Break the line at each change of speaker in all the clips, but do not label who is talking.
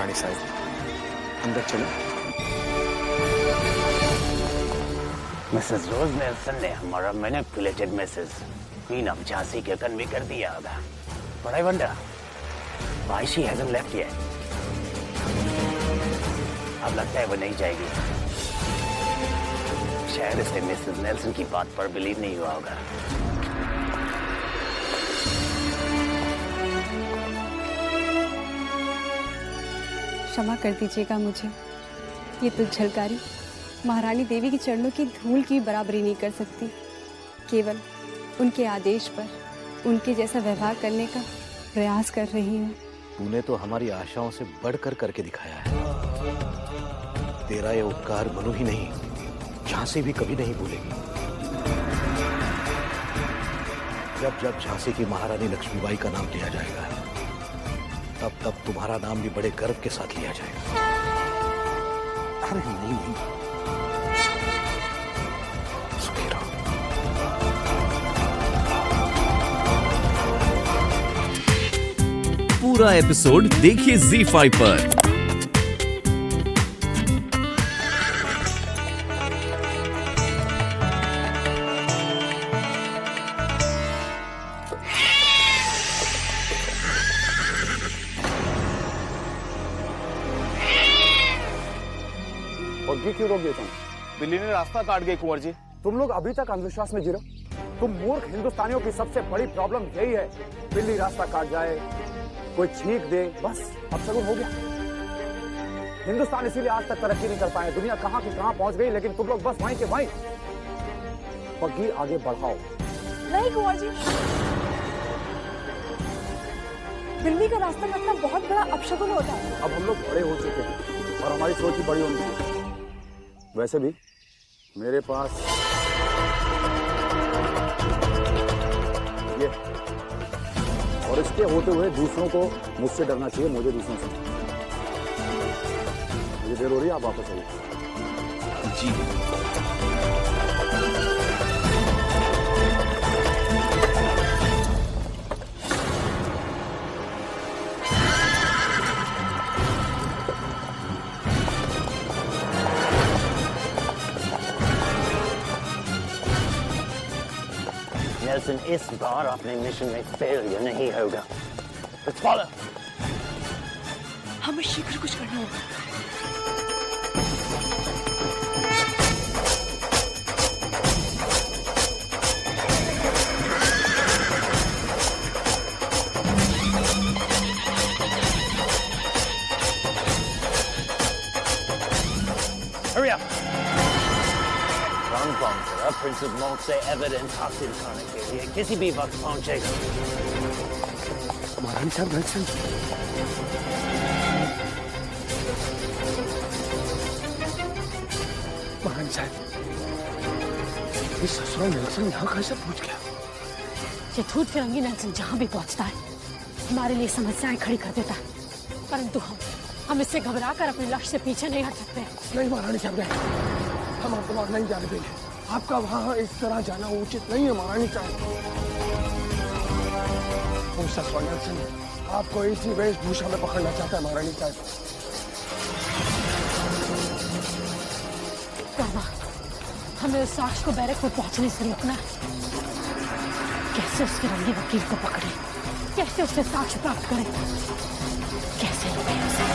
महारानी साहब, अंदर चलो।
मिसेस रोज नेल्सन ने हमारा manipulated message queen of Jhansi के कन्वे कर दिया होगा। But I wonder why she hasn't left yet. अब लगता है वो नहीं जाएगी। शायद इसे मिसेस नेल्सन की बात पर बिलीव नहीं हुआ होगा।
क्षमा कर दीजिएगा मुझे। ये तुझलकारी महारानी देवी के चरणों की धूल की बराबरी नहीं कर सकती। केवल उनके आदेश पर उनके जैसा व्यवहार करने का प्रयास कर रही हूँ।
तूने तो हमारी आशाओं से बढ़कर करके दिखाया है। तेरा ये उपकार मनु ही नहीं, झांसी भी कभी नहीं भूलेगी। जब जब झांसी की महारानी लक्ष्मीबाई का नाम लिया जाएगा, तब तब तुम्हारा नाम भी बड़े गर्व के साथ लिया जाएगा। अरे नहीं, सुखी रहो।
पूरा एपिसोड देखिए ZEE5 पर।
और ये क्यों रोक देता हूँ?
बिल्ली ने रास्ता काट गई कुंवर जी।
तुम लोग अभी तक अंधविश्वास में जी रहे हो। तुम मूर्ख हिंदुस्तानियों की सबसे बड़ी प्रॉब्लम यही है, बिल्ली रास्ता काट जाए, कोई छींक दे, बस अपशगुन हो गया। हिंदुस्तान इसीलिए आज तक तरक्की नहीं कर पाए। दुनिया कहाँ की कहाँ पहुंच गई, लेकिन तुम लोग बस वहीं के वहीं। पग्गी आगे बढ़ाओ।
नहीं कुंवर जी, बिल्ली का रास्ता काटना बहुत बड़ा अपशगुन होता है।
अब हम लोग बड़े हो चुके हैं और हमारी सोच ही बड़ी होनी चाहिए। वैसे भी मेरे पास ये, और इसके होते हुए दूसरों को मुझसे डरना चाहिए, मुझे दूसरों से। मुझे देर हो रही है, आप वापस आइए।
जी
नेल्सन, इस बार अपने मिशन में फेलियर नहीं होगा। Let's follow.
हमें शीघ्र कुछ करना होगा।
Hurry up. प्रिंसेस मौत से एविडेंस हासिल करने के लिए किसी भी वक्त पहुंचेगा।
महारानी साहब, नेल्सन। महारानी साहब, इस ससुरा नेल्सन यहाँ कैसे पहुंच गया?
ये धूत फिरंगी नेल्सन जहाँ भी पहुंचता है हमारे लिए समस्याएं खड़ी कर देता है, परंतु हम इससे घबराकर अपने लक्ष्य से पीछे नहीं हट सकते।
नहीं महारानी साहब, नहीं, हम आपको वहां नहीं जाने देंगे। आपका वहां इस तरह जाना उचित नहीं है महारानी साहब। ससुरा नेल्सन आपको इसी वेशभूषा में पकड़ना चाहता है महारानी साहब।
हमें उस साक्ष को बैरक पर पहुंचने से रोकना है। कैसे उस फिरंगी वकील को पकड़े, कैसे उससे साक्ष्य प्राप्त करें, कैसे रोकें उसे?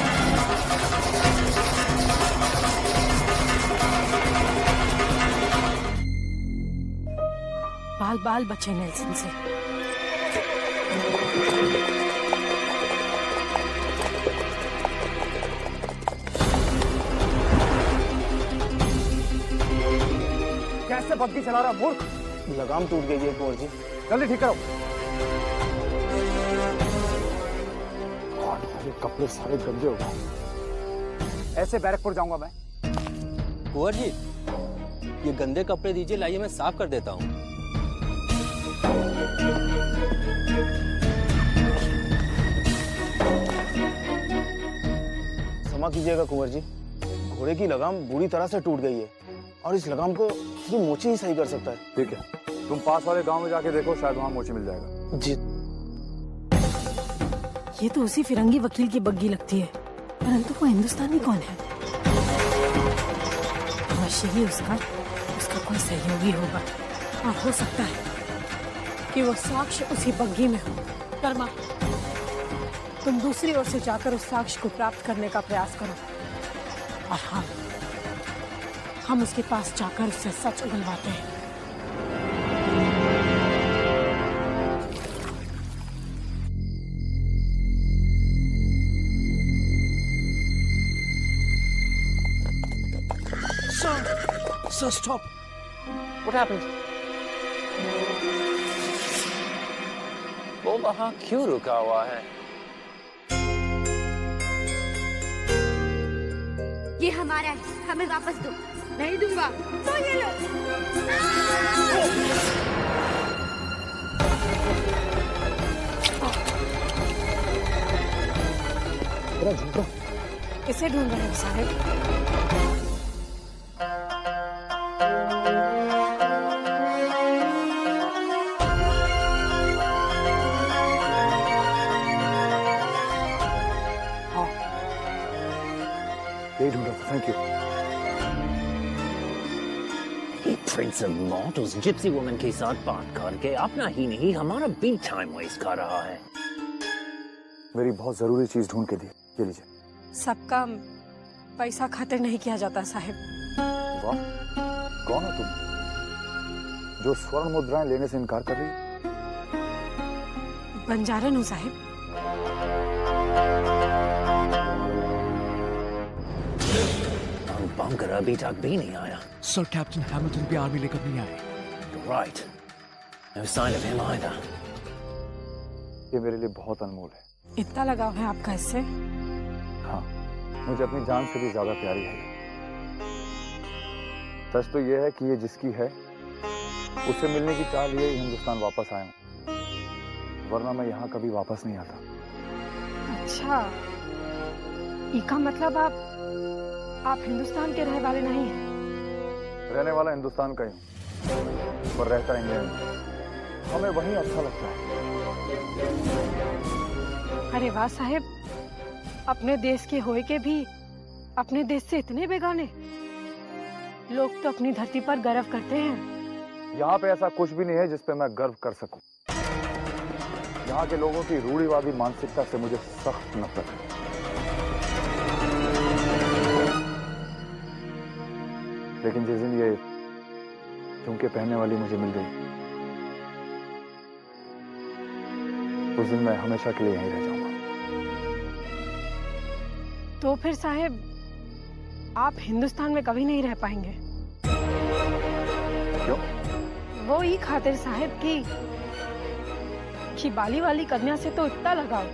बाल बाल बचे नेल्सन से।
कैसे बग्गी चला रहा मूर्ख?
लगाम टूट गई है कुंवर जी।
जल्दी ठीक करो। कपड़े सारे गंदे हो गए। ऐसे बैरकपुर जाऊंगा मैं?
कुंवर जी, ये गंदे कपड़े दीजिए, लाइए मैं साफ कर देता हूँ।
क्षमा कीजिएगा कुंवर जी, घोड़े की लगाम बुरी तरह से टूट गई है और इस लगाम को सिर्फ मोची ही सही कर सकता है।
ठीक है, तुम पास वाले गांव में जाके देखो, शायद वहां मोची मिल जाएगा।
जी।
ये तो उसी फिरंगी वकील की बग्गी लगती है परंतु वो हिंदुस्तानी कौन है? अवश्य ही उसका कोई सहयोगी होगा। और हो सकता है कि वो साक्ष्य उसी बग्घी में हो। कर्मा, तुम दूसरी ओर से जाकर उस साक्ष्य को प्राप्त करने का प्रयास करो और हम उसके पास जाकर उससे सच उगलवाते हैं।
Sir, stop.
What happened? वो वहां क्यों रुका हुआ है?
ये हमारा है, हमें वापस दो। नहीं दूंगा। तो ये लो।
तेरा झूठा।
इसे ढूंढ रहे हैं साहब।
यही ढूंढ रहा था। Thank you.
प्रिंस ऑफ मॉट उस जिप्सी वुमन के साथ बात करके अपना ही नहीं हमारा भी टाइम वेस्ट कर रहा है।
मेरी बहुत जरूरी चीज ढूंढ के दी, ये लीजिए।
सबका पैसा खातिर नहीं किया जाता साहब।
वाह, कौन हो तुम जो स्वर्ण मुद्राएं लेने से इनकार कर रही है?
बंजारन हूँ साहब।
बंकर अभी तक भी नहीं आया।
सर, कैप्टन हैमिल्टन भी आर्मी लेकर नहीं आए।
Right. No sign of him either.
ये मेरे लिए बहुत अनमोल है।
इतना लगाव है आपका इससे?
हाँ, मुझे अपनी जान से भी ज्यादा प्यारी है। सच तो ये है कि ये जिसकी है उससे मिलने की चाह लिए ही हिंदुस्तान वापस आया हूं, वरना मैं यहाँ कभी वापस नहीं आता।
अच्छा, इसका मतलब आप हिंदुस्तान के रहने वाले नहीं हैं?
रहने वाला हिंदुस्तान का ही हूं, पर रहता इंग्लैंड में। हमें वहीं अच्छा लगता है।
अरे वाह साहब, अपने देश के होए के भी अपने देश से इतने बेगाने। लोग तो अपनी धरती पर गर्व करते हैं।
यहाँ पे ऐसा कुछ भी नहीं है जिस पे मैं गर्व कर सकूं। यहाँ के लोगों की रूढ़िवादी मानसिकता से मुझे सख्त नफरत है। लेकिन जिस दिन ये झुमके पहनने वाली मुझे मिल गई, उस दिन मैं हमेशा के लिए यहीं रह जाऊंगा।
तो फिर साहब, आप हिंदुस्तान में कभी नहीं रह पाएंगे।
क्यों?
वो ही खातिर साहब कि बाली वाली कन्या से तो इतना लगाव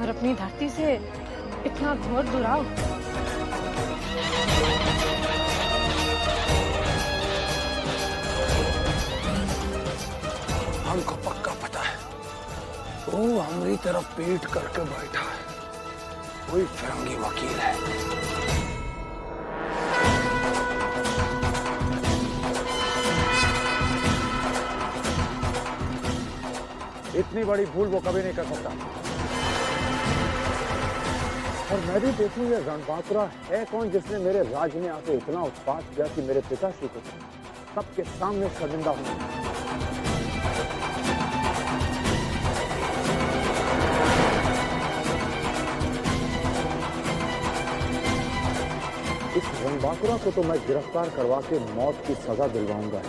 और अपनी धरती से इतना घोर दुराव।
हमको पक्का पता है वो हमारी तरफ पीठ करके बैठा है, कोई फिरंगी वकील है।
इतनी बड़ी भूल वो कभी नहीं कर सकता। और मैं भी देखूं ये रणबांकुरा है कौन जिसने मेरे राज्य में आके इतना उत्पात किया कि मेरे पिताश्री को सबके सामने शर्मिंदा हूं। इस रणबांकुरा को तो मैं गिरफ्तार करवा के मौत की सजा दिलवाऊंगा।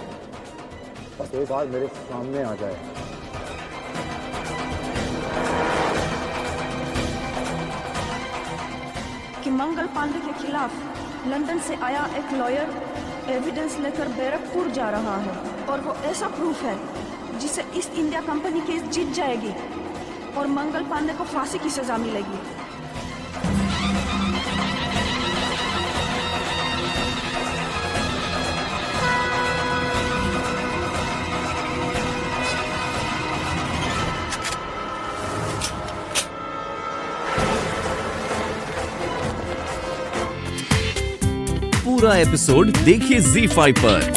बस एक बार मेरे सामने आ जाए।
कि मंगल पांडे के खिलाफ लंदन से आया एक लॉयर एविडेंस लेकर बैरकपुर जा रहा है और वो ऐसा प्रूफ है जिससे ईस्ट इंडिया कंपनी केस जीत जाएगी और मंगल पांडे को फांसी की सजा मिलेगी।
पूरा एपिसोड देखिए ZEE5 पर।